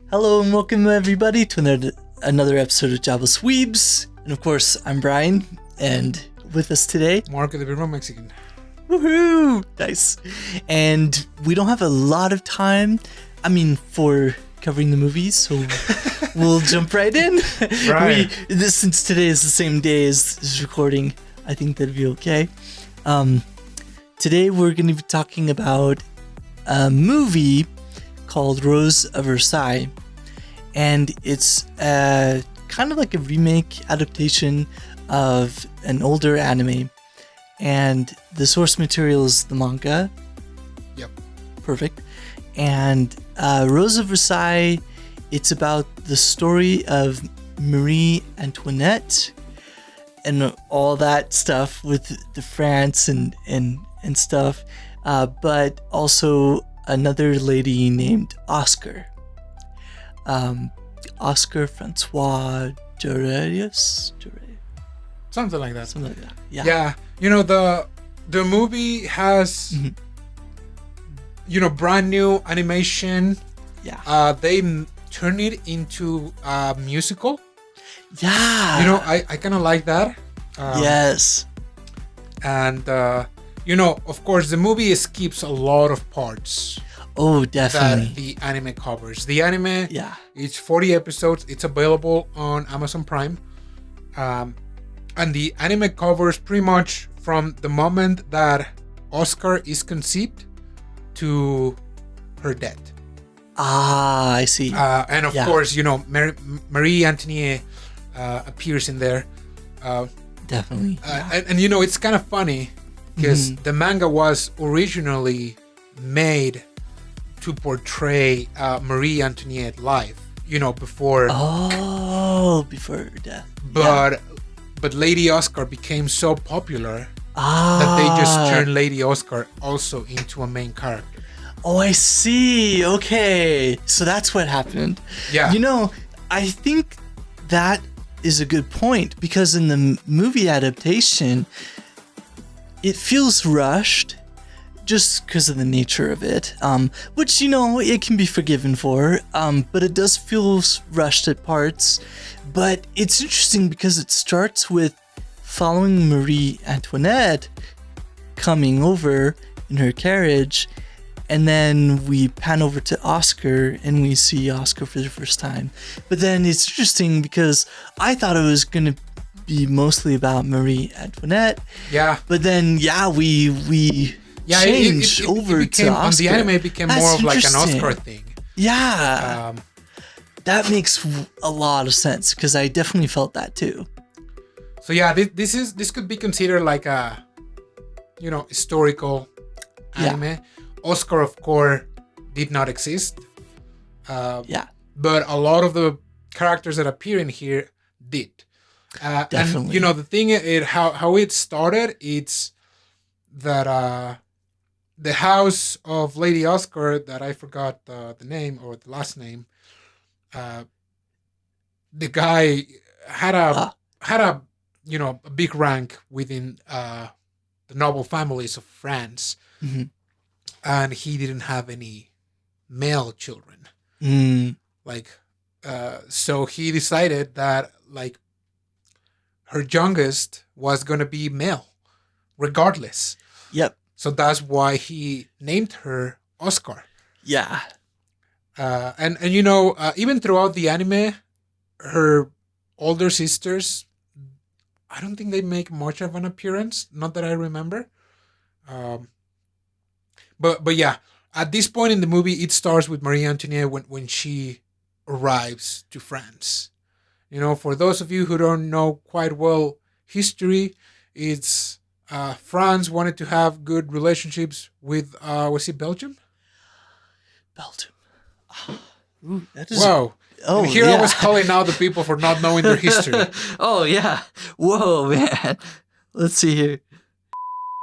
Hello and welcome everybody to another episode of Jobless Weebs. And of course, I'm Brian, and with us today, Marco the Birman Mexican. Woohoo! Nice. And we don't have a lot of time, for covering the movies, so we'll jump right in. Right. Since today is the same day as this recording, I think that'd be okay. Today we're going to be talking about a movie called Rose of Versailles, and it's kind of like a remake adaptation of an older anime, and the source material is the manga. Yep. Perfect. And Rose of Versailles, it's about the story of Marie Antoinette and all that stuff with the France and stuff, but also another lady named Oscar. Oscar Francois Jurelius? Something like that. Something like that. Yeah. Yeah. You know, the movie has, brand new animation. Yeah. They turn it into a musical. Yeah. I kind of like that. Yes. And, of course, the movie skips a lot of parts. Oh, definitely. That the anime covers. The anime, Yeah. it's 40 episodes. It's available on Amazon Prime. And the anime covers pretty much from the moment that Oscar is conceived to her death. Ah, I see. And of course, Marie Antoinette appears in there. Definitely. And it's kind of funny because the manga was originally made to portray Marie Antoinette live, before. Oh, before her death. But Lady Oscar became so popular that they just turned Lady Oscar also into a main character. Oh, I see. Okay. So that's what happened. Yeah. I think that is a good point, because in the movie adaptation, it feels rushed just because of the nature of it, which, it can be forgiven for, but it does feel rushed at parts. But it's interesting because it starts with following Marie Antoinette coming over in her carriage, and then we pan over to Oscar and we see Oscar for the first time. But then it's interesting because I thought it was going to be mostly about Marie Antoinette. Yeah. But then, we change over became, to Oscar. On the anime, it became more of like an Oscar thing. Yeah. That makes a lot of sense, because I definitely felt that too. So yeah, this could be considered like a, historical anime. Yeah. Oscar, of course, did not exist. But a lot of the characters that appear in here did. Definitely. And the thing how it started, it's that the house of Lady Oscar, that I forgot the name or the last name. The guy had a a big rank within the noble families of France, and he didn't have any male children. So he decided that her youngest was gonna be male, regardless. Yep. So that's why he named her Oscar. Yeah. And even throughout the anime, her older sisters, I don't think they make much of an appearance. Not that I remember. But yeah, at this point in the movie, it starts with Marie Antoinette when she arrives to France. For those of you who don't know quite well history, it's France wanted to have good relationships with, was it Belgium? Belgium. Ooh, that is... Wow. Oh, and here yeah. I was calling out the people for not knowing their history. Oh, yeah. Whoa, man. Let's see here.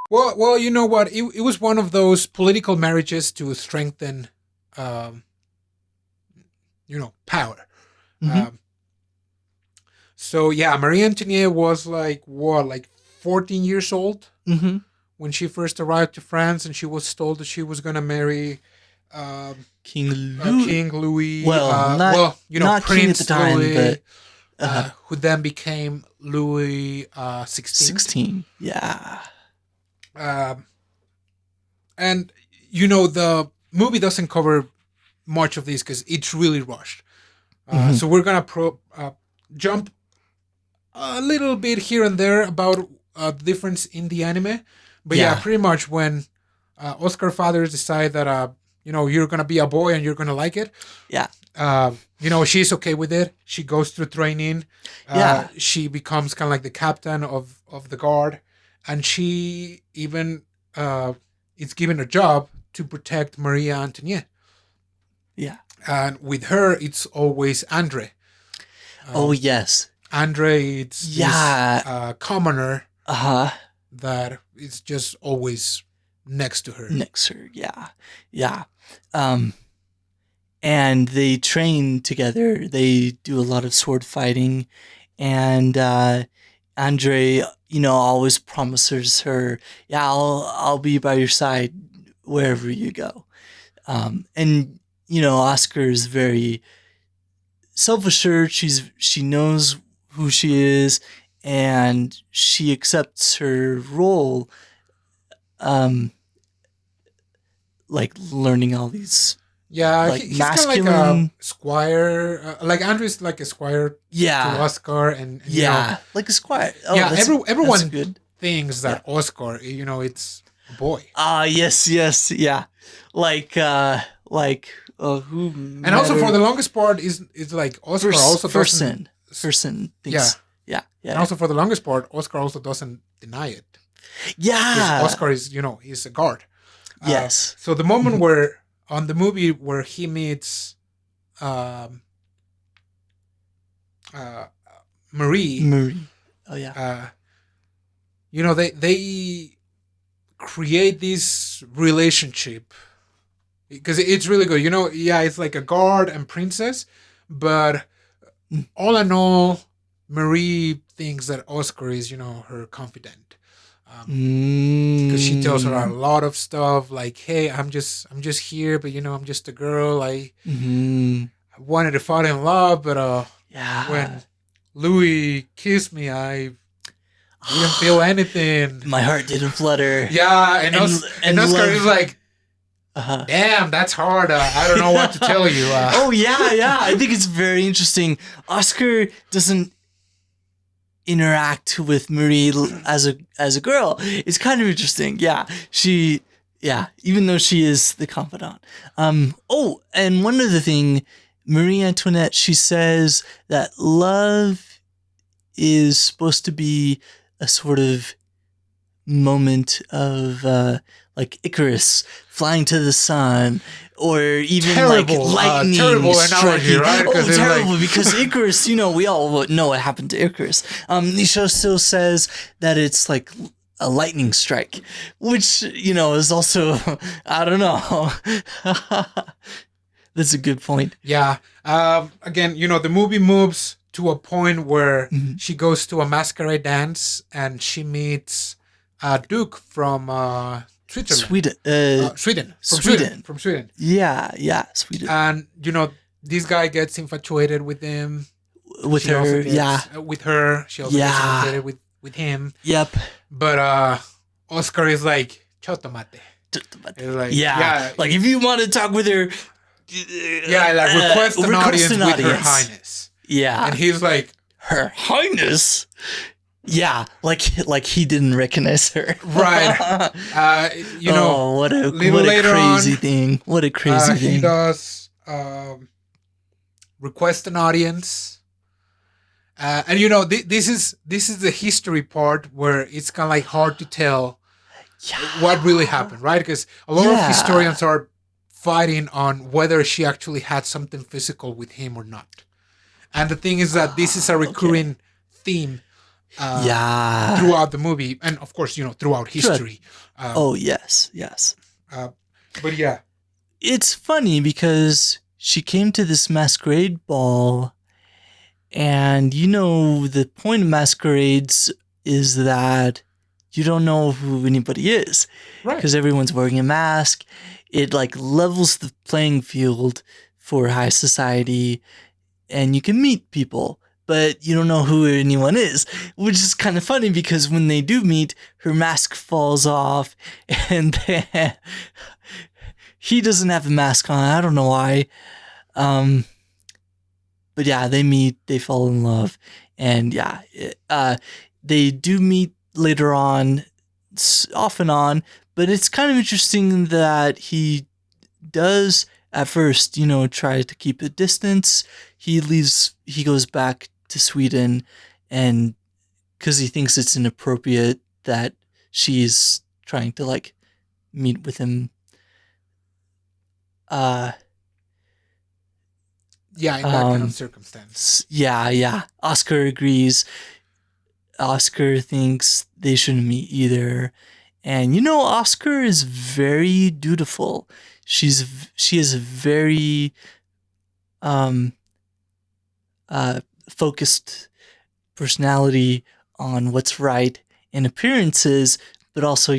Well, you know what? It was one of those political marriages to strengthen, power. So, yeah, Marie Antoinette was like 14 years old when she first arrived to France, and she was told that she was going to marry King Louis. King Louis. Well, not king at Prince the time, Louis, but who then became Louis 16. 16. Yeah. And the movie doesn't cover much of this because it's really rushed. So we're gonna jump a little bit here and there about the difference in the anime, but yeah, pretty much when Oscar fathers decide that you're gonna be a boy and you're gonna like it. Yeah. She's okay with it. She goes through training. She becomes kind of like the captain of the guard, and she even is given a job to protect Maria Antoinette. Yeah. And with her, it's always Andre. Oh yes. Andre, it's this commoner that is just always next to her. Yeah. And they train together. They do a lot of sword fighting, and Andre, always promises her, "Yeah, I'll be by your side wherever you go." And Oscar is very self-assured. She knows who she is, and she accepts her role, like learning all these. Yeah, like he's masculine, kind of like a squire. Like Andre's like a squire to Oscar, and like a squire. Oh, yeah, everyone good. thinks that Oscar, it's a boy. Yes, yeah, like who? And also for the longest part is like Oscar also doesn't. Person thinks. Yeah. And also for the longest part, Oscar also doesn't deny it. Yeah, Oscar is he's a guard. Yes. So the moment where on the movie where he meets Marie. Oh yeah. They create this relationship because it's really good. It's like a guard and princess, but all in all, Marie thinks that Oscar is, her confidant. Because she tells her a lot of stuff like, "Hey, I'm just here, but I'm just a girl. I wanted to fall in love, but when Louis kissed me, I didn't feel anything. My heart didn't flutter." Yeah, and Oscar is like, "Damn, that's hard. I don't know what to tell you." Yeah. I think it's very interesting. Oscar doesn't interact with Marie as a girl. It's kind of interesting. Yeah, even though she is the confidant. And one other thing, Marie Antoinette, she says that love is supposed to be a sort of moment of like Icarus flying to the sun, or even terrible, like lightning terrible striking. Analogy, right? Terrible, because Icarus, we all know what happened to Icarus. Nisha still says that it's like a lightning strike, which, is also, I don't know. That's a good point. Yeah. Again, the movie moves to a point where she goes to a masquerade dance and she meets Duke from Switzerland. From Sweden. Yeah, Sweden. And this guy gets infatuated with him. With her. With her, she also gets infatuated with him. Yep. But Oscar is like, "Chotomate." Like if you want to talk with her, request an audience with Her Highness. Yeah. And he's like, "Her Highness." Yeah, like he didn't recognize her. Right. What a crazy thing. What a crazy thing. He does request an audience. And this is the history part where it's kind of like hard to tell what really happened, right? Because a lot of historians are fighting on whether she actually had something physical with him or not. And the thing is that this is a recurring theme throughout the movie, and of course, throughout history. Yes. But yeah, it's funny because she came to this masquerade ball, and the point of masquerades is that you don't know who anybody is, right? Because everyone's wearing a mask. it like levels the playing field for high society, and you can meet people, but you don't know who anyone is, which is kind of funny because when they do meet, her mask falls off, and then he doesn't have a mask on. I don't know why. But yeah, they meet, they fall in love, and yeah, they do meet later on, off and on. But it's kind of interesting that he does at first, try to keep a distance. He goes back to Sweden, and because he thinks it's inappropriate that she's trying to like meet with him. Yeah, in that kind of circumstance. Yeah. Oscar agrees. Oscar thinks they shouldn't meet either. And Oscar is very dutiful. She is a very focused personality on what's right in appearances, but also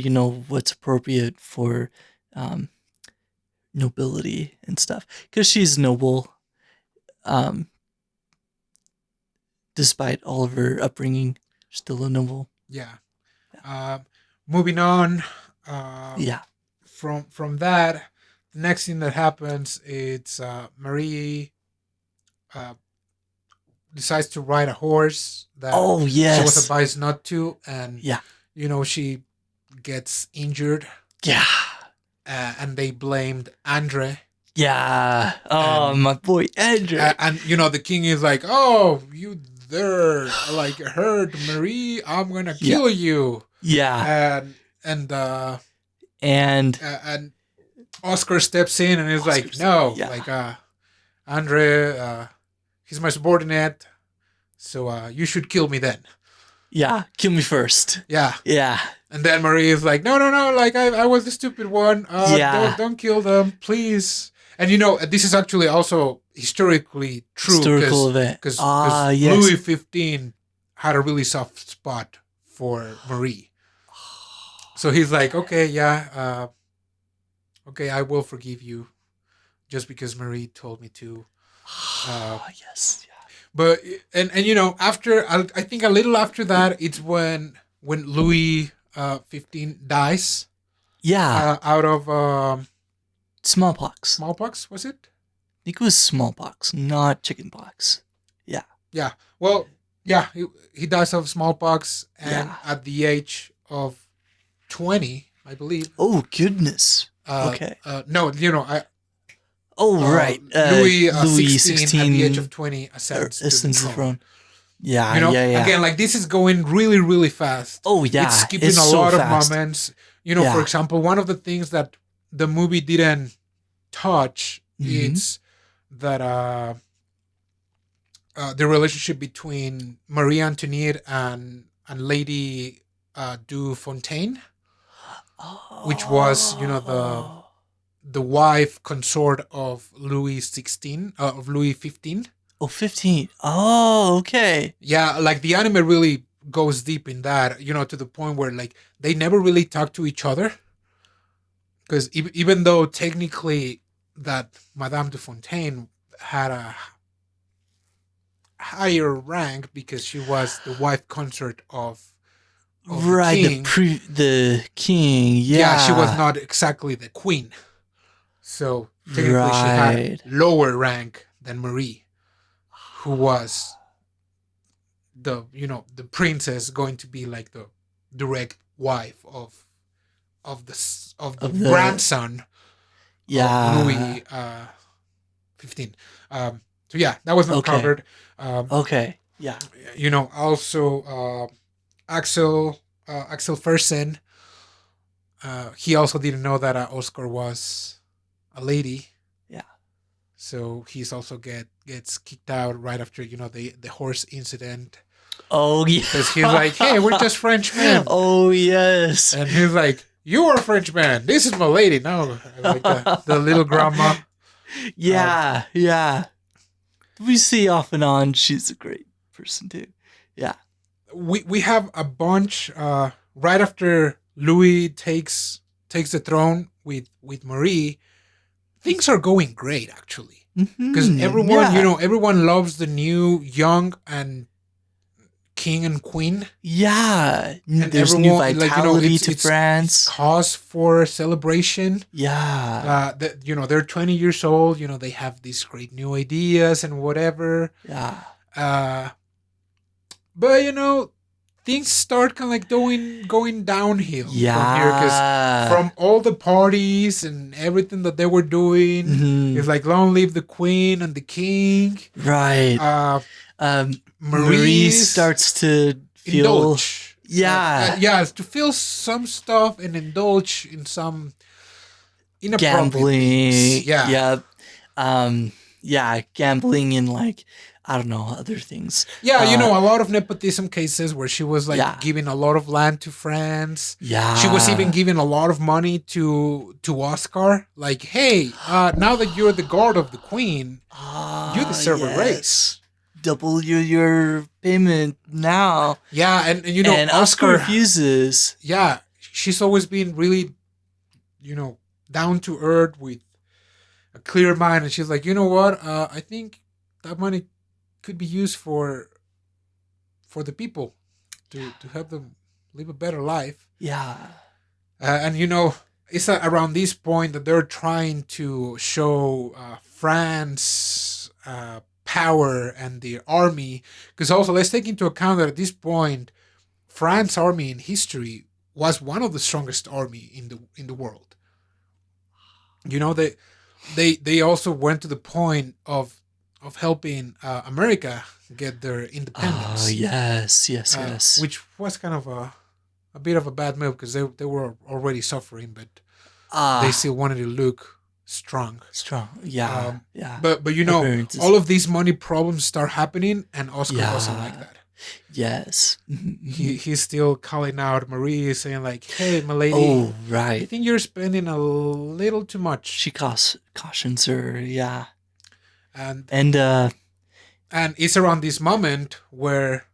what's appropriate for nobility and stuff, because she's noble. Despite all of her upbringing, still a noble. Yeah. Moving on. Yeah. From that, the next thing that happens, it's Marie decides to ride a horse that Oh, yes. she was advised not to, and Yeah. She gets injured. Yeah. And they blamed Andre. Yeah. Oh, my boy Andre. And the king is like, "Oh, you there like hurt Marie? I'm gonna kill you." Yeah. And And Oscar steps in and is like, "No, like Andre, he's my subordinate, so you should kill me then." Yeah, kill me first. Yeah. Yeah. And then Marie is like, no, like I was the stupid one. Don't kill them, please. And this is actually also historically true. Historical event. Because yes. Louis XV had a really soft spot for Marie. So he's like, okay, yeah, okay, I will forgive you, just because Marie told me to. Yes. Yeah. But and after I think a little after that, it's when Louis XV dies. Yeah. Out of smallpox. Smallpox, was it? I think it was smallpox, not chickenpox. Yeah. Yeah. Well, yeah, he dies of smallpox, and at the age of 20, I believe. Oh goodness. Okay. No, I. Oh right. Louis XVI at the age of 20 ascends to the throne. Yeah, Again, like this is going really, really fast. Oh yeah, it's skipping a lot of moments. For example, one of the things that the movie didn't touch is that the relationship between Marie Antoinette and Lady du Fontaine, which was the wife consort of Louis XVI, of Louis XV. Oh, 15. Oh, okay. Yeah, like the anime really goes deep in that, to the point where like they never really talk to each other. Because even though technically that Madame de Fontaine had a higher rank because she was the wife consort of right, the king. The king, yeah. She was not exactly the queen. So technically she had lower rank than Marie, who was the princess, going to be like the direct wife of the grandson of Louis XV. So yeah, that was not covered. Okay. Yeah. Also Axel Fersen, he also didn't know that Oscar was a lady. Yeah. So he's also gets kicked out right after the horse incident. Oh yeah. Because he's like, hey, we're just Frenchmen. Oh yes. And he's like, you are a Frenchman. This is my lady. No, like the little grandma. Yeah, yeah. We see off and on. She's a great person too. Yeah. We have a bunch right after Louis takes the throne. with Marie, things are going great actually, because everyone Yeah. everyone loves the new young and king and queen, Yeah. and There's new everyone, like, vitality to it's France. cause for celebration. Yeah. That, they're 20 years old. They have these great new ideas and whatever. Yeah. Uh, but things start kind of like going downhill from here, because Yeah. from all the parties and everything that they were doing, Mhm. it's like long live the queen and the king. Right. Uh, Marie Marie's starts to feel. indulge. Yeah. Yeah, to feel some stuff and indulge in some inappropriate things. Gambling. Yeah. Yeah. Um, yeah. Gambling and, like, I don't know, other things. Yeah, a lot of nepotism cases where she was like Yeah. giving a lot of land to friends. Yeah. She was even giving a lot of money to Oscar. Like, hey, now that you're the guard of the queen, you deserve a raise. Yes. Double your payment now. Yeah, and And Oscar Oscar, refuses. yeah, she's always been really, down to earth with a clear mind, and she's like, you know what? I think that money could be used for the people, to help them live a better life. Yeah. And it's around this point that they're trying to show France power and the army, because also let's take into account that at this point, France army in history was one of the strongest army in the world. They also went to the point of helping America get their independence. Oh, yes. Yes. Yes. Which was kind of a bit of a bad move, because they were already suffering, but they still wanted to look strong. Strong. Yeah. Yeah. But Appearances. all of these money problems start happening, and Oscar doesn't like that. Yes. He's still calling out Marie, saying like, "Hey, my lady, Oh, I right. think you're spending a little too much." She cautions her. Yeah. And it's around this moment where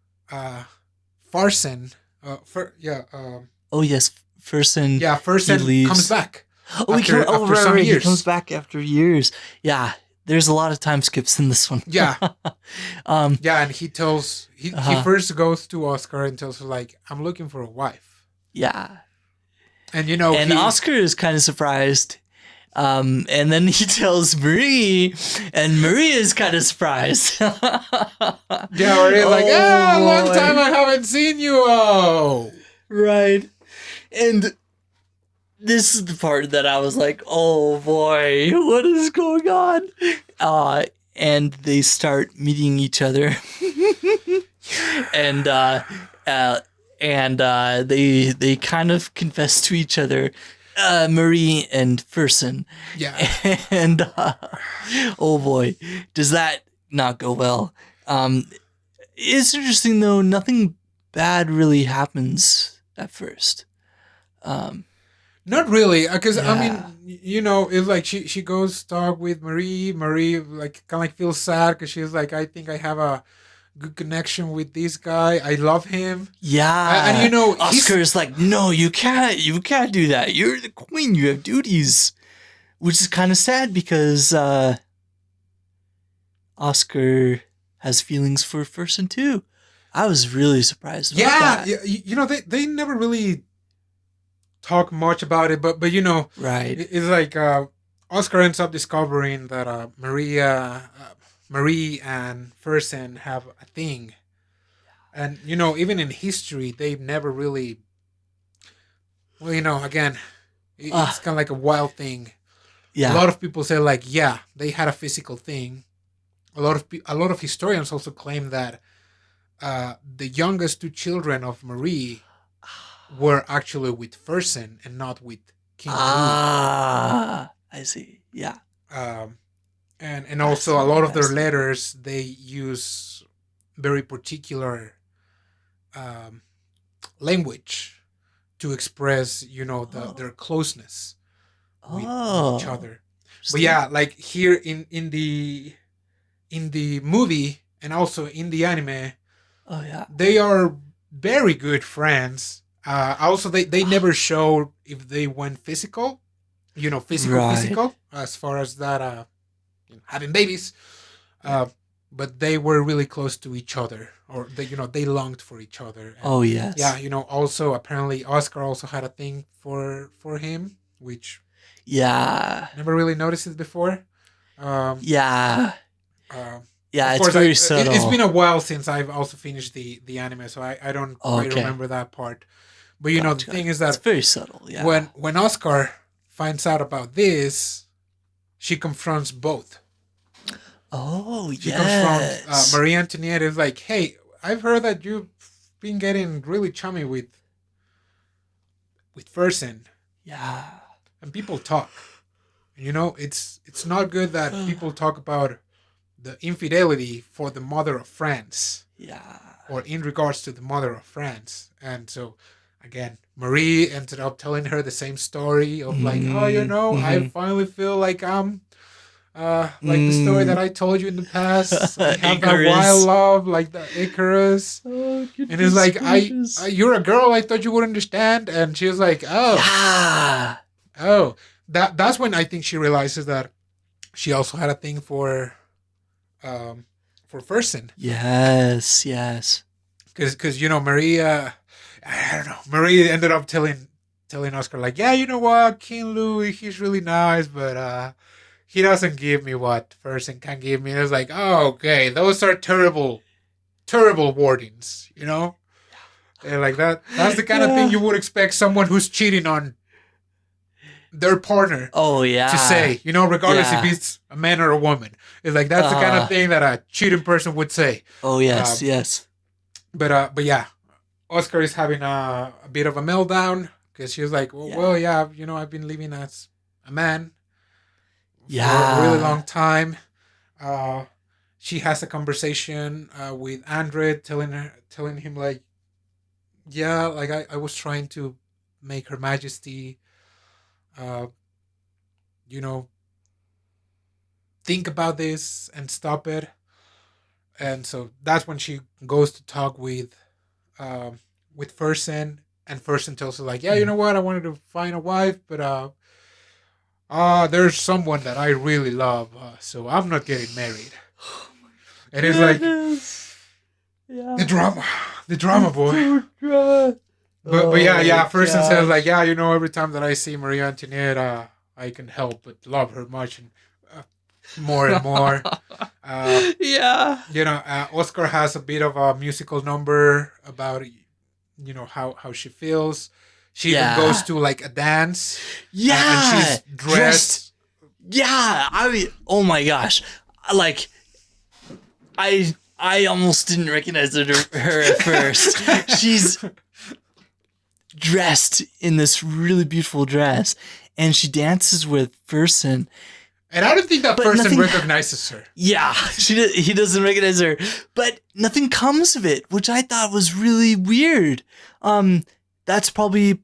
Farson, Oh, yes. Fersen. Farson leaves. comes back. Oh, after right, some right. He years. comes back after years. Yeah. There's a lot of time skips in this one. Yeah. Um. Yeah, and he first goes to Oscar and tells her like, "I'm looking for a wife." Yeah. And And Oscar is kind of surprised. And then he tells Marie, and Marie is kind of surprised. yeah, Marie's like, long boy. time I haven't seen you. Oh, Right. And this is the part that I was like, oh boy, what is going on? And they start meeting each other. and they kind of confess to each other, Marie and Fersen. yeah. And oh boy, does that not go well. It's interesting though, nothing bad really happens at first. Not really, because I Yeah. mean, it's like she goes talk with Marie. Marie like kind of like feels sad because she's like, I think I have a good connection with this guy. I love him. Yeah. And Oscar's like, no, you can't do that. You're the queen. You have duties. Which is kind of sad because Oscar has feelings for Fersen too. I was really surprised about that. Yeah, they never really talk much about it, but Right. it's like Oscar ends up discovering that Marie and Fersen have a thing, and even in history they've never really. Well, again, it's kind of like a wild thing. Yeah. A lot of people say like, yeah, they had a physical thing. A lot of historians also claim that the youngest two children of Marie were actually with Fersen and not with King Louis. I see. Yeah. And also a lot of their letters, they use very particular language to express, their closeness with each other. But yeah, like here in the movie and also in the anime, oh yeah, they are very good friends. Also, they never show if they went physical, physical, as far as that, having babies. But they were really close to each other, or they longed for each other. And Oh yes. yeah, also apparently Oscar also had a thing for him, which Yeah. never really noticed it before. Yeah. Yeah, Of it's course, very it's subtle. been a while since I've also finished the anime, so I don't quite Okay. remember that part. But the Gotcha. thing is It's that very subtle. Yeah. when Oscar finds out about this, she confronts both. Oh She confronts yes. Marie Antoinette. Is like, hey, I've heard that you've been getting really chummy with Fersen, Yeah. and people talk. It's not good that people talk about the infidelity for the mother of France, Yeah. or in regards to the mother of France. And so, again, Marie ended up telling her the same story of like, oh, I finally feel like I'm like the story that I told you in the past. I have that wild Icarus. love, like the Icarus. Oh, And it's like, gracious. you're a girl. I thought you would understand. And she was like, Yeah. oh, that's when I think she realizes that she also had a thing for Fersen. Yes. Yes. Because Maria, I don't know, Maria ended up telling Oscar like, yeah, you know what, King Louis, he's really nice, but he doesn't give me what Fersen can give me. And it's like, oh, okay, those are terrible wordings, And like that's the kind of thing you would expect someone who's cheating on their partner Oh yeah. to say, regardless if Yeah. it's a man or a woman. It's like that's the kind of thing that a cheating person would say. Oh yes. Yes. But yeah, Oscar is having a bit of a meltdown because she was like, well, yeah, I've been living as a man for a really long time. She has a conversation with Andre, telling him like, yeah, like I was trying to make Her Majesty, uh, think about this and stop it. And so that's when she goes to talk with Fersen, and Fersen tells her like, yeah, you know what, I wanted to find a wife, but there's someone that I really love, so I'm not getting married. And it's like the drama, boy. But yeah, Fersen says like, yeah, every time that I see Marie Antoinette, I can help but love her much and more and more. Oscar has a bit of a musical number about how she feels. She even goes to like a dance. And she's dressed. Yeah, I mean, oh my gosh, like I almost didn't recognize her at first. She's dressed in this really beautiful dress, and she dances with Fersen. And I don't think that person recognizes her. Yeah, he doesn't recognize her, but nothing comes of it, which I thought was really weird. That's probably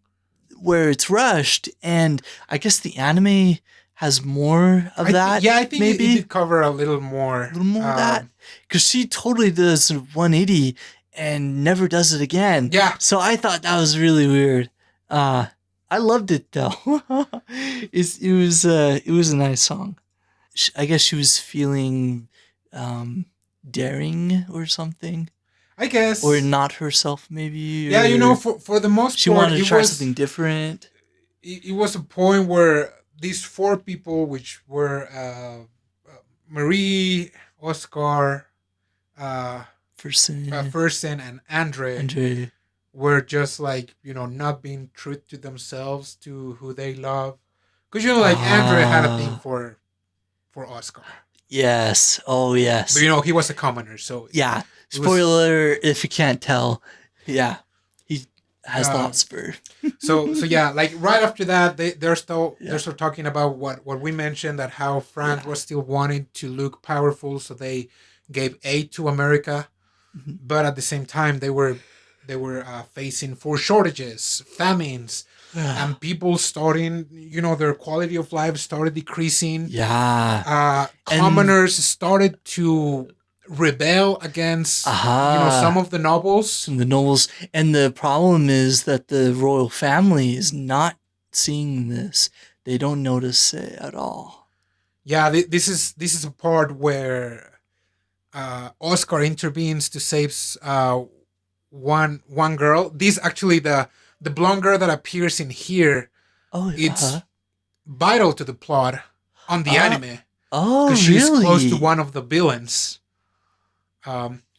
where it's rushed, and I guess the anime has more of that. I think maybe it did cover a little more. Of that, because she totally does a 180 and never does it again. Yeah. So I thought that was really weird. I loved it though. It was a nice song. I guess she was feeling daring or something. I guess. Or not herself, maybe. Yeah, for the most part, she wanted to try something different. It was a point where these four people, which were Marie, Oscar, Fersen, and Andre, were just like, not being true to themselves, to who they love. Because, Andre had a thing for Oscar. Yes. Oh, yes. But, he was a commoner, so... Yeah. Spoiler if you can't tell. Yeah. He has lots for... so yeah, like right after that, they're still talking about what we mentioned, that how France was still wanting to look powerful, so they gave aid to America. Mm-hmm. But at the same time, they were facing food shortages, famines, and people starting, their quality of life started decreasing. Yeah. Commoners started to rebel against, some of the nobles. And the problem is that the royal family is not seeing this. They don't notice it at all. Yeah, this is a part where Oscar intervenes to save one girl. This actually the blonde girl that appears in here. Oh, It's vital to the plot on the anime oh, because she's really? close to one of the villains.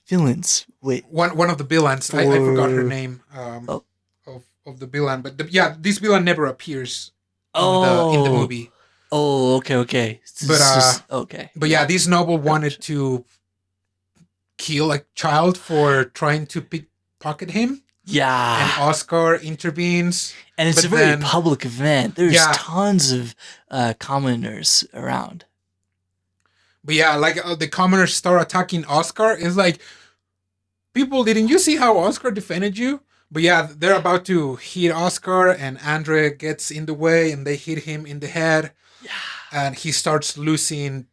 Villains. Wait. One of the villains. I forgot her name. Oh. Of the villain, but this villain never appears in the movie. Oh, okay. But okay. But yeah, this noble wanted to kill a child for trying to pickpocket him. Yeah. And Oscar intervenes. And it's a very public event. There's tons of commoners around. But yeah, like the commoners start attacking Oscar. It's like, people, didn't you see how Oscar defended you? But yeah, they're about to hit Oscar, and Andre gets in the way, and they hit him in the head. Yeah. And he starts losing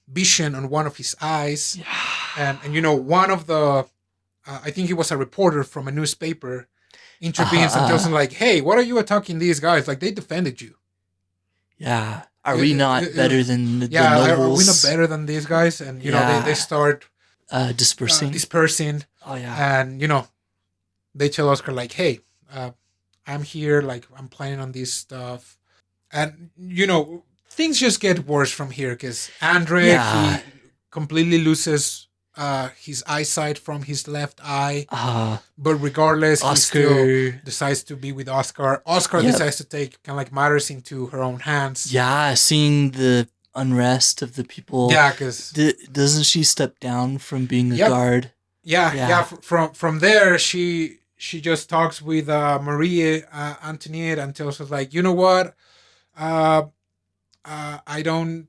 vision on one of his eyes. Yeah. And one of the, I think he was a reporter from a newspaper, intervenes and tells him like, hey, what are you attacking these guys? Like, they defended you. Yeah. Are we not better than the nobles? Are we not better than these guys? And, they start dispersing. Oh, yeah. And, they tell Oscar like, hey, I'm here. Like, I'm planning on this stuff. And, things just get worse from here because Andre, he completely loses his eyesight from his left eye. But regardless, Oscar he still decides to be with Oscar. Oscar decides to take kind of like matters into her own hands. Yeah, seeing the unrest of the people. Yeah, because doesn't she step down from being a guard? Yeah. From there, she just talks with Marie Antoinette and tells us like, you know what, I don't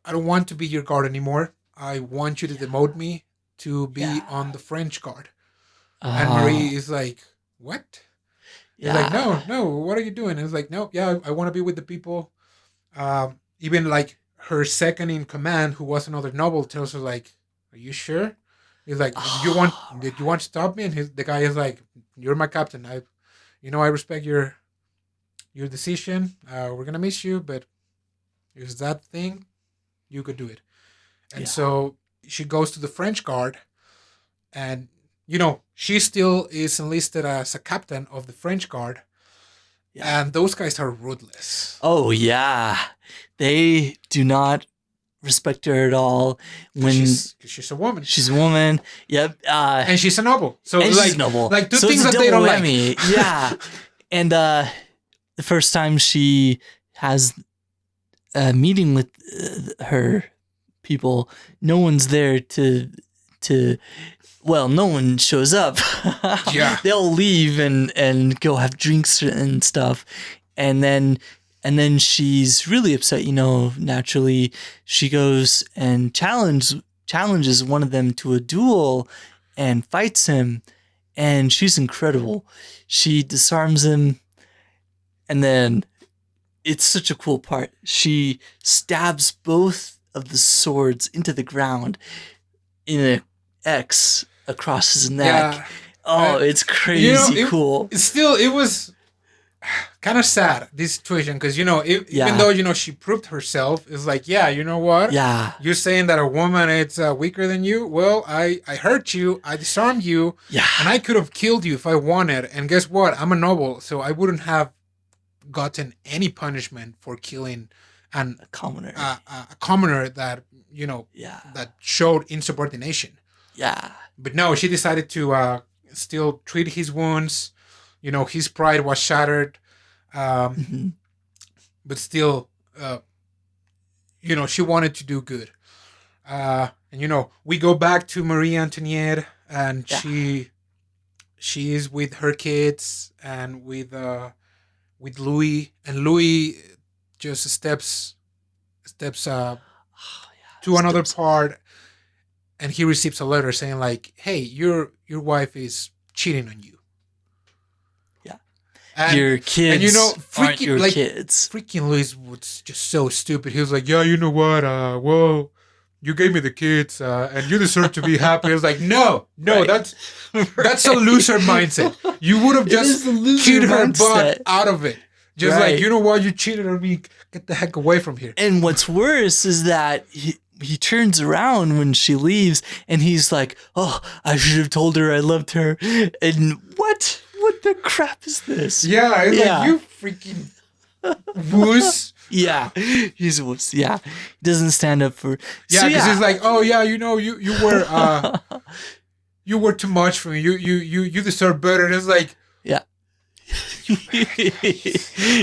want to be your guard anymore. I want you to demote me to be on the French guard. And Marie is like, what? He's like, no, what are you doing? And it's like, no, I want to be with the people. Even like her second in command, who was another noble, tells her like, are you sure? He's like, did you want to stop me? And the guy is like, you're my captain. I respect your decision. We're gonna miss you, but if it's that thing, you could do it. And so she goes to the French guard, and she still is enlisted as a captain of the French guard. Yeah. And those guys are ruthless. Oh yeah, they do not respect her at all. She's a woman. She's a woman. Yep. And she's a noble. So she's noble. Like two things that they don't like. Yeah. And the first time she has a meeting with her people, no one's there no one shows up. Yeah. They'll leave and go have drinks and stuff. And then she's really upset, naturally. She goes and challenges one of them to a duel and fights him. And she's incredible. She disarms him. And then it's such a cool part. She stabs both of the swords into the ground in an X across his neck. Yeah. Oh, it's crazy cool. It was kind of sad, this situation, because even though she proved herself, it's like, you know what, you're saying that a woman is weaker than you. Well, I hurt you, I disarmed you, and I could have killed you if I wanted, and guess what, I'm a noble, so I wouldn't have gotten any punishment for killing a commoner that that showed insubordination. But no, she decided to still treat his wounds. His pride was shattered. But still, she wanted to do good. And, we go back to Marie Antoinette, and she is with her kids and with Louis. And Louis just steps to another part, and he receives a letter saying like, hey, your wife is cheating on you. And, your kids aren't your kids. Freaking Louis was just so stupid. He was like, yeah, you know what? Well, you gave me the kids, and you deserve to be happy. I was like, no, that's a loser mindset. You would have just kicked her butt out of it. Just Right. like, you know what, you cheated on me. Get the heck away from here. And what's worse is that he turns around when she leaves and he's like, oh, I should have told her I loved her. And what the crap is this? Yeah, it's Yeah. like, you freaking wuss. Yeah, he's a wuss. Yeah, he doesn't stand up for. Yeah, So, because he's like, oh yeah, you know, you were you were too much for me. You deserve better. And it's like, yeah,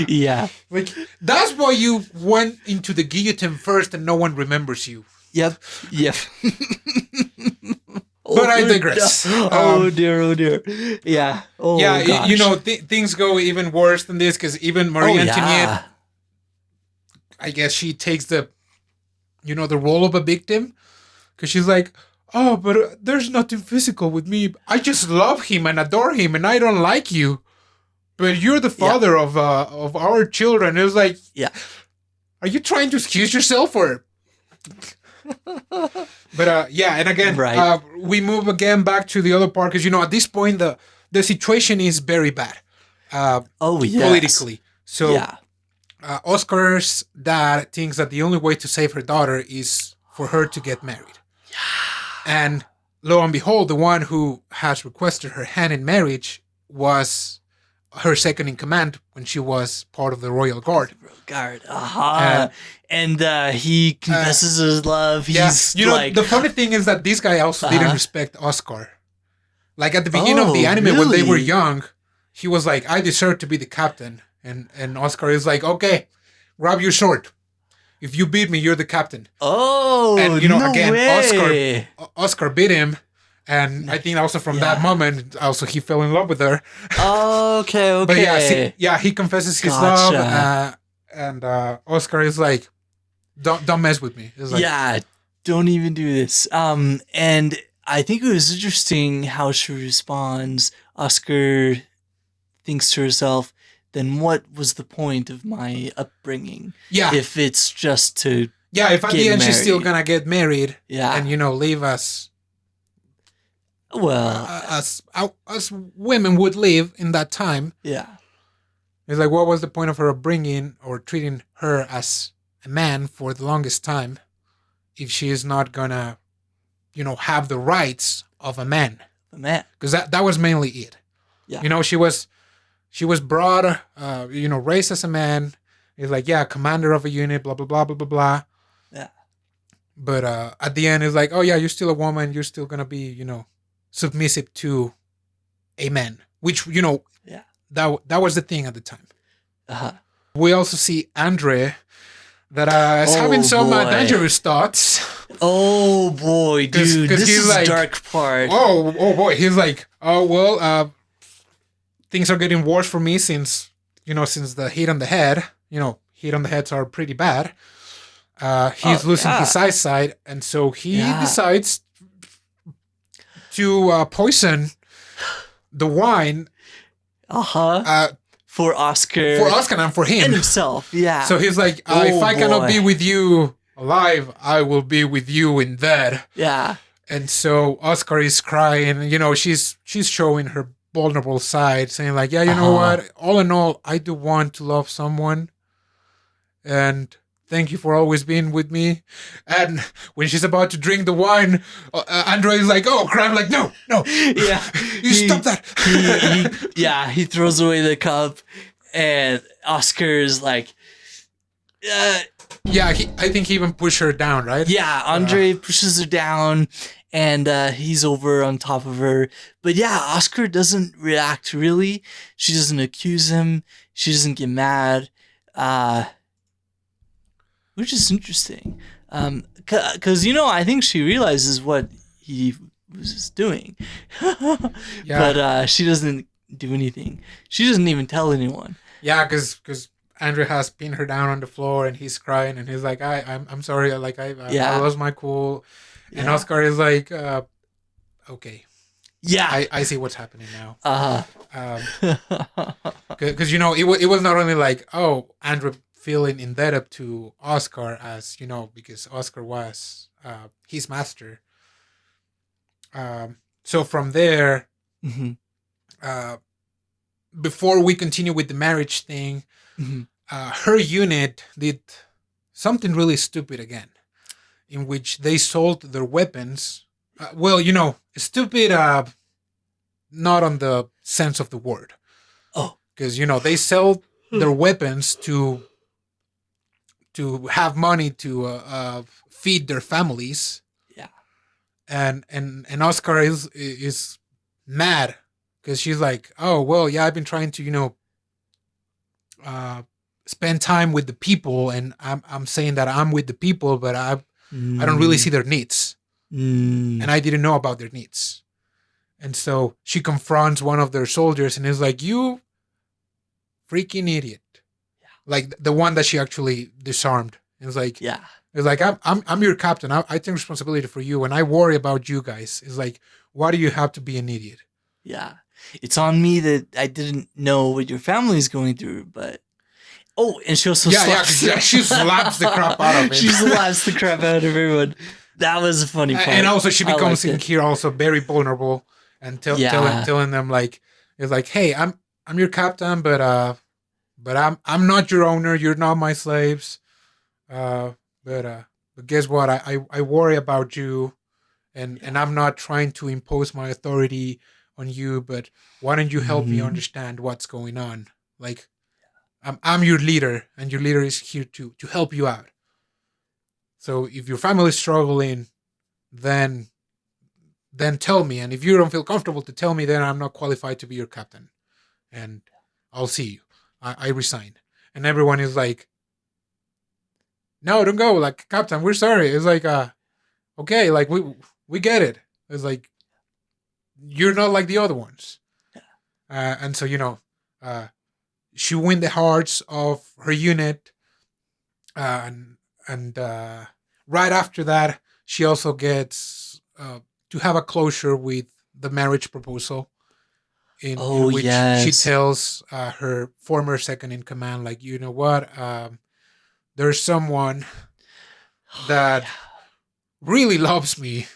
yeah, like that's why you went into the guillotine first, and no one remembers you. yep. But I digress. Oh dear. Yeah. Oh yeah, gosh. you know, things go even worse than this because even Marie Antoinette, I guess she takes the role of a victim because she's like, oh, but there's nothing physical with me. I just love him and adore him, and I don't like you. But you're the father of our children. It was like, yeah. Are you trying to excuse yourself or? But yeah, and again, Right. We move again back to the other part because at this point the situation is very bad. Politically. So yeah. Oscar's dad thinks that the only way to save her daughter is for her to get married. And lo and behold, the one who has requested her hand in marriage was her second in command when she was part of the royal guard. And he confesses his love. He's the funny thing is that this guy also didn't respect Oscar. Like at the beginning of the anime, when they were young, he was like, I deserve to be the captain. And Oscar is like, okay, grab your sword. If you beat me, you're the captain. Oh, and no way. Oscar beat him. And I think also from that moment, also he fell in love with her. Okay. But he confesses his love. And Oscar is like, don't mess with me. It's like, don't even do this. And I think it was interesting how she responds. Oscar thinks to herself, then what was the point of my upbringing? Yeah. If it's just to if at the end married. she's still gonna get married. Yeah. And leave us. Well, as women would live in that time. Yeah. It's like, what was the point of her bringing or treating her as a man for the longest time if she is not gonna, have the rights of a man? A man. Because that was mainly it. Yeah. She was brought, raised as a man. It's like, commander of a unit, blah, blah, blah, blah, blah, blah. Yeah. But at the end, it's like, oh, yeah, you're still a woman. You're still going to be, submissive to a man, which, that was the thing at the time. Uh-huh. We also see Andre that is having some dangerous thoughts. Oh, boy, dude. This is like, dark part. Oh, boy. He's like, oh, well, things are getting worse for me since the hit on the head. Hit on the heads are pretty bad. He's losing his eyesight, and so he decides to poison the wine. For Oscar. For Oscar and for him. And himself, yeah. So he's like, if I cannot be with you alive, I will be with you in dead. Yeah. And so Oscar is crying. She's showing her vulnerable side, saying like, you know what? All in all, I do want to love someone. And thank you for always being with me. And when she's about to drink the wine, Andre is like, oh, crying like, no. Yeah. Stop that. He throws away the cup and Oscar is like, I think he even pushed her down, right? Yeah, Andre pushes her down and he's over on top of her. But Oscar doesn't react really. She doesn't accuse him. She doesn't get mad. Which is interesting. Because, I think she realizes what he was doing. But she doesn't do anything. She doesn't even tell anyone. Yeah, because Andrew has pinned her down on the floor and he's crying and he's like, I'm sorry, like I lost my cool. And Oscar is like, okay. Yeah. I see what's happening now. Because, it was not only like, oh, Andrew feeling indebted to Oscar as, because Oscar was his master. So from there, before we continue with the marriage thing, Mhm. her unit did something really stupid again, in which they sold their weapons. Well, stupid, not on the sense of the word, Oh. because they sell their weapons to have money to feed their families, Yeah. and Oscar is mad because she's like, oh well, yeah, I've been trying to uh, spend time with the people, and I'm saying that I'm with the people, but I don't really see their needs, Mm. and I didn't know about their needs. And so she confronts one of their soldiers and is like, you freaking idiot. Like the one that she actually disarmed. Yeah. It's like, I'm your captain. I take responsibility for you, and I worry about you guys. It's like, why do you have to be an idiot? Yeah. It's on me that I didn't know what your family's going through, but and she also slaps him. She slaps the crap out of him. She slaps the crap out of everyone. That was a funny part. And also she becomes I in liked it. here also very vulnerable and telling them like, it's like, hey, I'm your captain, but I'm not your owner. You're not my slaves. But guess what? I worry about you, and I'm not trying to impose my authority on you. But why don't you help me understand what's going on? Like, I'm your leader, and your leader is here to help you out. So if your family is struggling, then tell me. And if you don't feel comfortable to tell me, then I'm not qualified to be your captain. And I'll see you. I resign. And everyone is like, no, don't go. Like, captain, we're sorry. It's like, okay, like we get it. It's like, you're not like the other ones. And so, she win the hearts of her unit. And right after that, she also gets to have a closure with the marriage proposal, in which she tells her former second in command, like, you know what, there's someone that really loves me,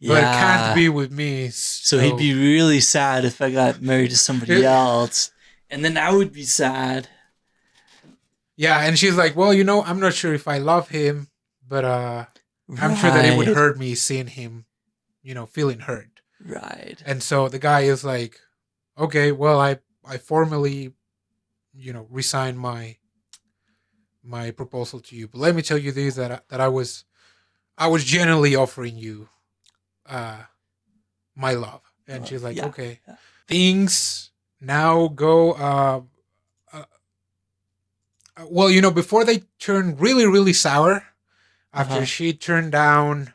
but can't be with me. So he'd be really sad if I got married to somebody else, and then I would be sad. Yeah, and she's like, well, I'm not sure if I love him, but I'm sure that it would hurt me seeing him, feeling hurt. Right. And so the guy is like, okay, well, I formally, resign my proposal to you. But let me tell you this, that I was genuinely offering you my love. And she's like, okay. Yeah. Things now go well, before they turn really, really sour, after she turned down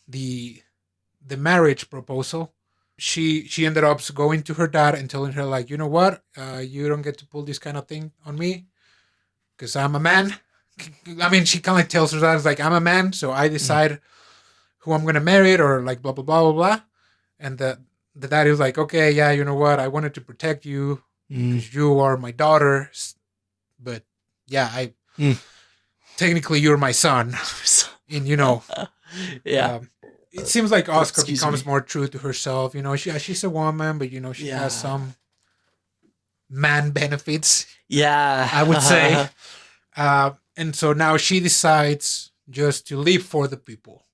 the marriage proposal, she ended up going to her dad and telling her, like, you know what, you don't get to pull this kind of thing on me because I'm a man. I mean, she kind of tells her dad, like, I'm a man, so I decide who I'm gonna marry, or like blah blah blah blah blah. And the dad is like, okay, yeah, you know what, I wanted to protect you because you are my daughter. But yeah, technically you're my son. And yeah. It seems like Oscar becomes more true to herself. She's a woman, but she has some man benefits. Yeah, I would say. And so now she decides just to live for the people.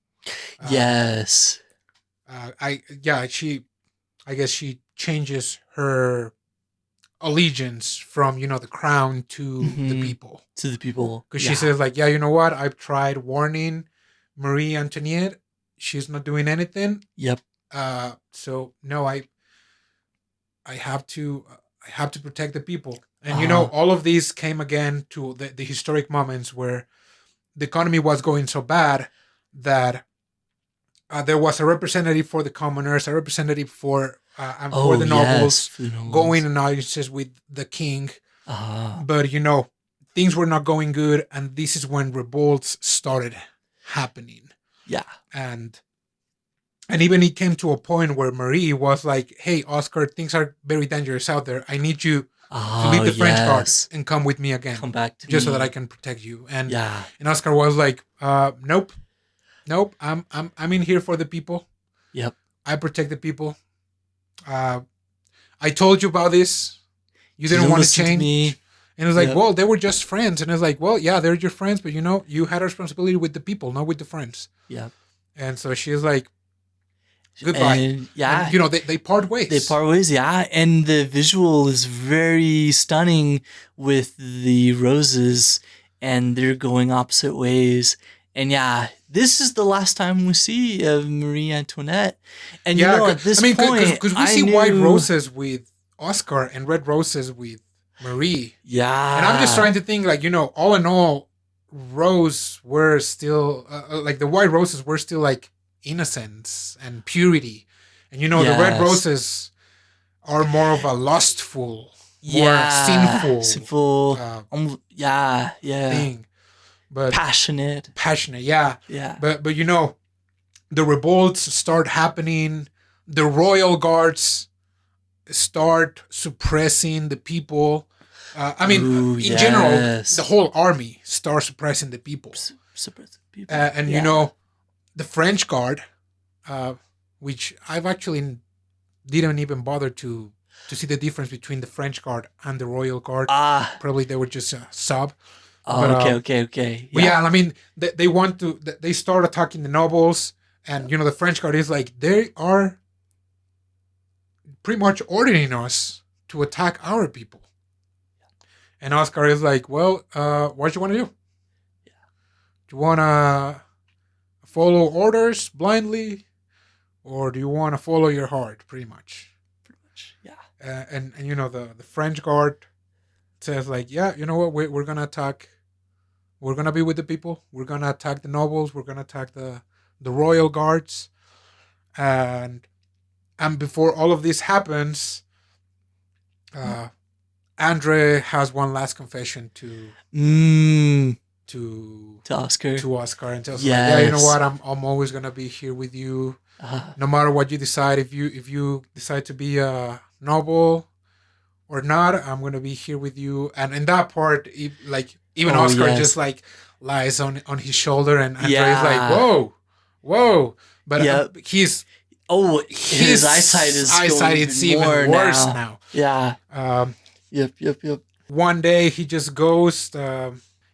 Yes. I guess she changes her allegiance from the crown to the people. To the people. Because she says, like, yeah, you know what, I've tried warning Marie Antoinette, she's not doing anything. Yep. So no, I have to protect the people. And all of these came again to the historic moments where the economy was going so bad that there was a representative for the commoners, a representative for the nobles, going in audiences with the king. But things were not going good, and this is when revolts started happening. Yeah. And even it came to a point where Marie was like, hey, Oscar, things are very dangerous out there. I need you to leave the French guard and come with me again. Come back to just me. So that I can protect you. And Oscar was like, nope. I'm in here for the people. Yep. I protect the people. I I told you about this. You didn't want to listen change. me. And it was like, Yep. well, they were just friends. And it's like, well, yeah, they're your friends, but you had a responsibility with the people, not with the friends. Yeah. And so she's like, goodbye. And yeah, And, they part ways. they part ways. Yeah. And the visual is very stunning with the roses, and they're going opposite ways. And yeah, this is the last time we see of Marie Antoinette. And at this point, because we see white roses with Oscar and red roses with Marie. Yeah. And I'm just trying to think, like, all in all, rose were still, like, the white roses were still, like, innocence and purity. And, the red roses are more of a lustful, more sinful thing. But passionate, yeah. But the revolts start happening. The royal guards start suppressing the people. In general, the whole army starts suppressing the people. The French guard, which I've actually didn't even bother to see the difference between the French guard and the royal guard. Probably they were just a sub. Okay. Yeah. They start attacking the nobles, and the French guard is like, they are pretty much ordering us to attack our people. And Oscar is like, well, what do you want to do? Do you want to follow orders blindly, or do you want to follow your heart? Pretty much. Yeah. And the French guard says, like, yeah, you know what, we're gonna attack. We're gonna be with the people. We're gonna attack the nobles. We're gonna attack the royal guards. And before all of this happens, Andre has one last confession to Oscar. And tells him, like, yeah, you know what, I'm always gonna be here with you, no matter what you decide. If you decide to be a noble or not, I'm gonna be here with you. And in that part, even Oscar just like lies on his shoulder, and Andre is like, whoa. But his eyesight it's even worse now. Yeah. Yep. One day he just goes.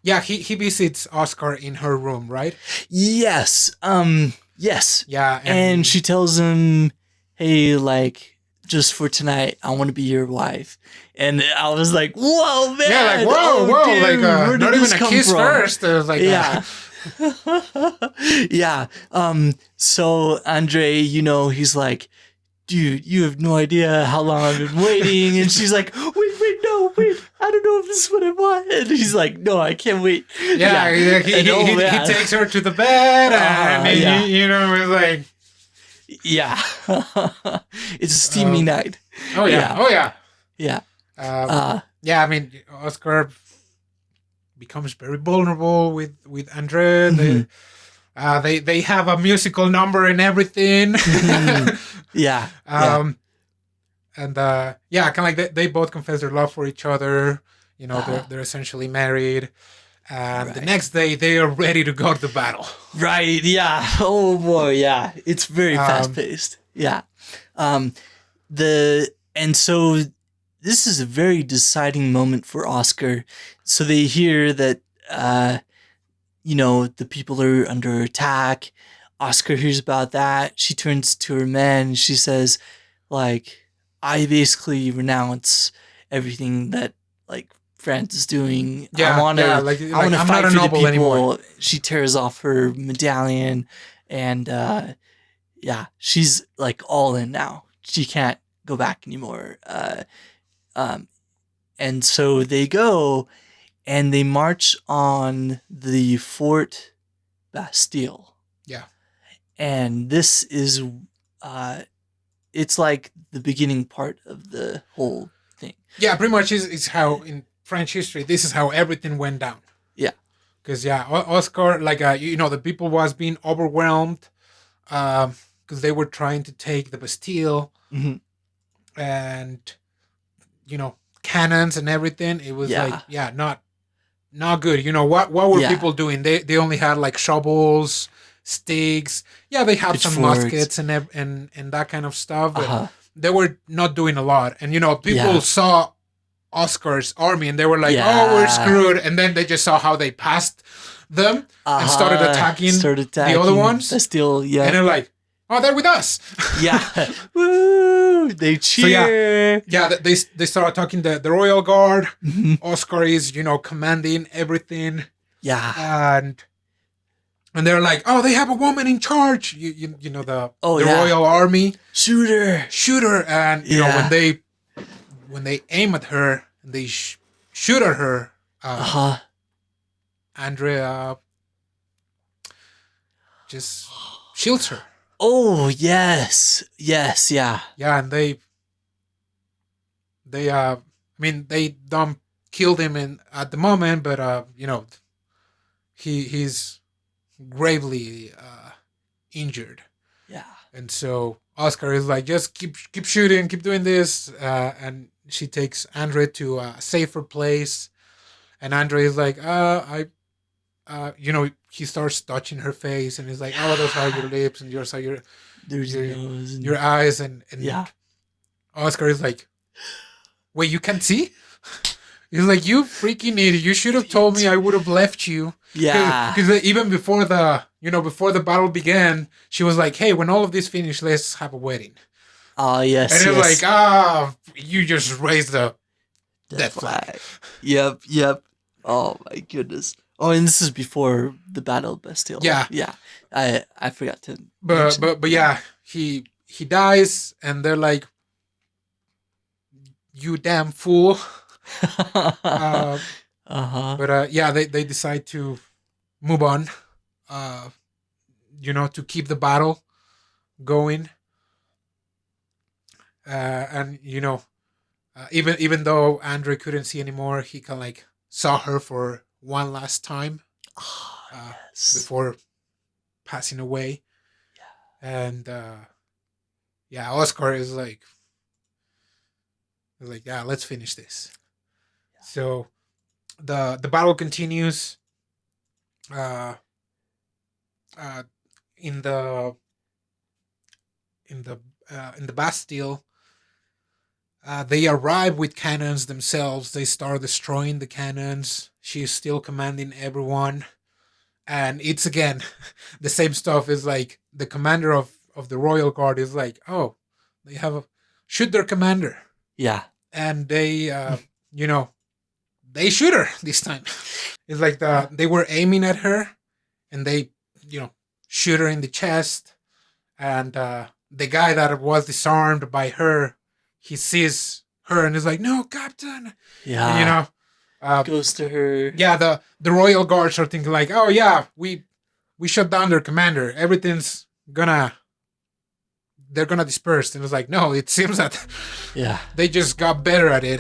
He visits Oscar in her room, right? Yes. Yes. Yeah. And she tells him, hey, like, just for tonight, I want to be your wife. And I was like, whoa, man. Yeah, like, whoa. Dude, like, not even a kiss first. It was like, yeah. Yeah. So Andre, he's like, dude, you have no idea how long I've been waiting. And she's like, wait, I don't know if this is what I want. And he's like, no, I can't wait. Yeah. He takes her to the bed, and it's like, yeah. It's a steamy night. Oh yeah. Yeah. Oscar becomes very vulnerable with Andre. Mm-hmm. They have a musical number and everything. Yeah. And kind of like they both confess their love for each other. They're essentially married. And the next day they are ready to go to the battle. Right. Yeah. Oh boy. Yeah. It's very fast paced. Yeah. And so this is a very deciding moment for Oscar. So they hear that, the people are under attack. Oscar hears about that. She turns to her men. She says, like, I basically renounce everything that, like, France is doing. I want to fight for the people. Anymore. She tears off her medallion, and she's like all in now. She can't go back anymore. And so they go, and they march on the Fort Bastille. Yeah, and this is, it's like the beginning part of the whole thing. Yeah, pretty much is how in French history, this is how everything went down. Yeah. Because, Oscar, like, the people was being overwhelmed because they were trying to take the Bastille. Mm-hmm. And, cannons and everything. It was not good. What were people doing? They only had, like, shovels, sticks. Yeah, they had some muskets and that kind of stuff. But they were not doing a lot, and people Yeah. saw Oscar's army, and they were like, Yeah. "Oh, we're screwed." And then they just saw how they passed them and started attacking the other ones. Still, yeah. And they're like, "Oh, they're with us." Yeah. Woo! They cheer. Yeah, they start attacking the Royal Guard. Mhm. Oscar is, commanding everything. Yeah. And they're like, "Oh, they have a woman in charge." The yeah. Royal Army. Shoot her. And when they aim at her and they shoot at her, Andrea just shields her. Oh, yes. Yes, yeah. Yeah, and they don't kill him at the moment, but he's gravely injured. Yeah. And so Oscar is like, just keep shooting, keep doing this, and she takes Andre to a safer place, and Andre is like, he starts touching her face, and he's like, "Oh, those are your lips, and yours are your eyes," and yeah. Oscar is like, "Wait, you can't see?" He's like, "You freaking idiot! You should have told me. I would have left you." Yeah. Because even before the battle began, she was like, "Hey, when all of this finished, let's have a wedding." Oh, yes. And it's like, you just raised the death flag. Yep. Oh my goodness. Oh, and this is before the Battle of Bastille. Yeah. Yeah. I forgot to. But yeah, he dies, and they're like, "You damn fool." But yeah, they decide to move on, to keep the battle going. And even though Andre couldn't see anymore, he kind of saw her for one last time before passing away. Yeah. And Oscar is like, yeah, let's finish this. Yeah. So the battle continues. In the Bastille. They arrive with cannons themselves. They start destroying the cannons. She's still commanding everyone. And it's again the same stuff. Is like the commander of the Royal Guard is like, "Oh, they have shoot their commander." Yeah. And they they shoot her this time. It's like they were aiming at her, and they shoot her in the chest. And the guy that was disarmed by her, he sees her and is like, "No, Captain." Yeah. And, goes to her. Yeah, the Royal Guards are thinking like, "Oh yeah, we shut down their commander. Everything's they're gonna disperse." And it's like, no, it seems that they just got better at it.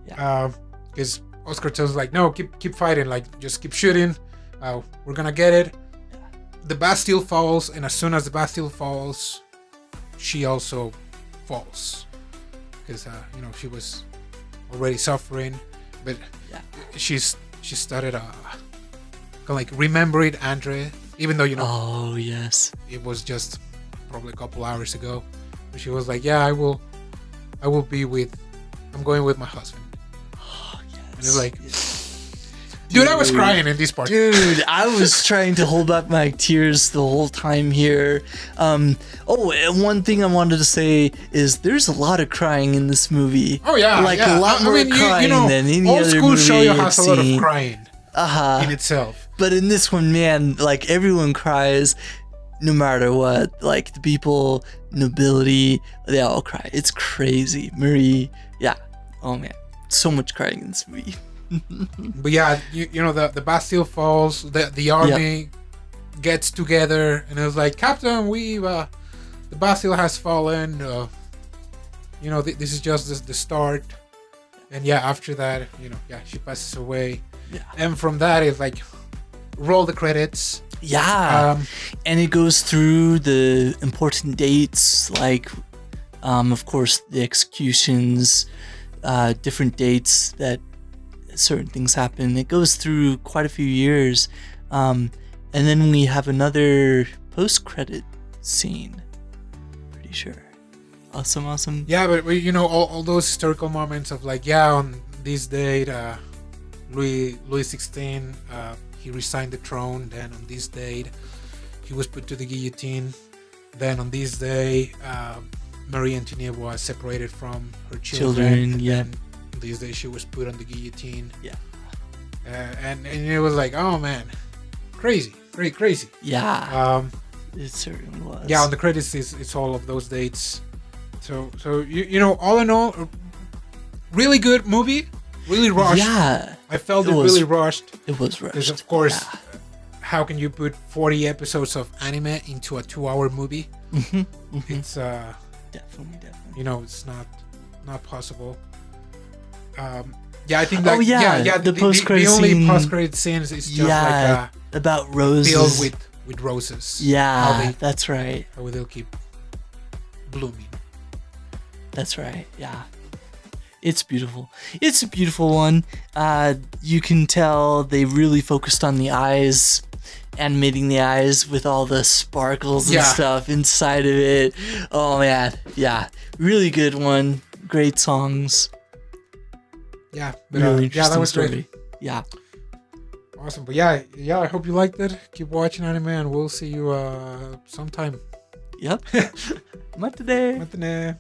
Yeah. Because Oscar tells like, "No, keep fighting. Like, just keep shooting. We're gonna get it." The Bastille falls, and as soon as the Bastille falls, she also falls, because she was already suffering, but she started remembering Andre, even though oh yes, it was just probably a couple hours ago. But she was like, "Yeah, I'm going with my husband." Oh yes. And it's like, dude, I was crying in this part. Dude, I was trying to hold back my tears the whole time here. And one thing I wanted to say is there's a lot of crying in this movie. Oh yeah, a lot more crying than any old other school movie show I've has a lot of seen. crying in itself. But in this one, man, everyone cries no matter what. Like the people, nobility, they all cry. It's crazy. Marie, yeah. Oh man, so much crying in this movie. But yeah, the Bastille falls. The army gets together, and it was like, "Captain, the Bastille has fallen. This is just the start." And yeah, after that, she passes away. Yeah. And from that, it's like, roll the credits. Yeah. And it goes through the important dates, of course, the executions, different dates that certain things happen. It goes through quite a few years. And then we have another post-credit scene. Pretty sure. Awesome. Yeah, but you know, all those historical moments of like, yeah, on this date, Louis XVI, he resigned the throne. Then on this date, he was put to the guillotine. Then on this day, Marie Antoinette was separated from her children. Yeah. And on this day, she was put on the guillotine. Yeah. And it was like, oh man, crazy. Yeah. It certainly was. Yeah, on the credits, it's all of those dates. So you know, all in all, really good movie. Really rushed. Yeah. I felt it really rushed. It was rushed. Because of course, how can you put 40 episodes of anime into a 2-hour movie? It's definitely. you know, it's not possible. Yeah, I think that the post-credit the only scene, post-credit scenes is just like about roses filled with roses. Yeah, that's right. How they'll keep blooming. That's right. Yeah. It's beautiful. It's a beautiful one. You can tell they really focused on the eyes, animating the eyes with all the sparkles and stuff inside of it. Oh man, yeah, really good one. Great songs. Yeah, but, really interesting that was story. Great. Yeah. Awesome, but yeah, I hope you liked it. Keep watching anime, and we'll see you sometime. Yep. Matane.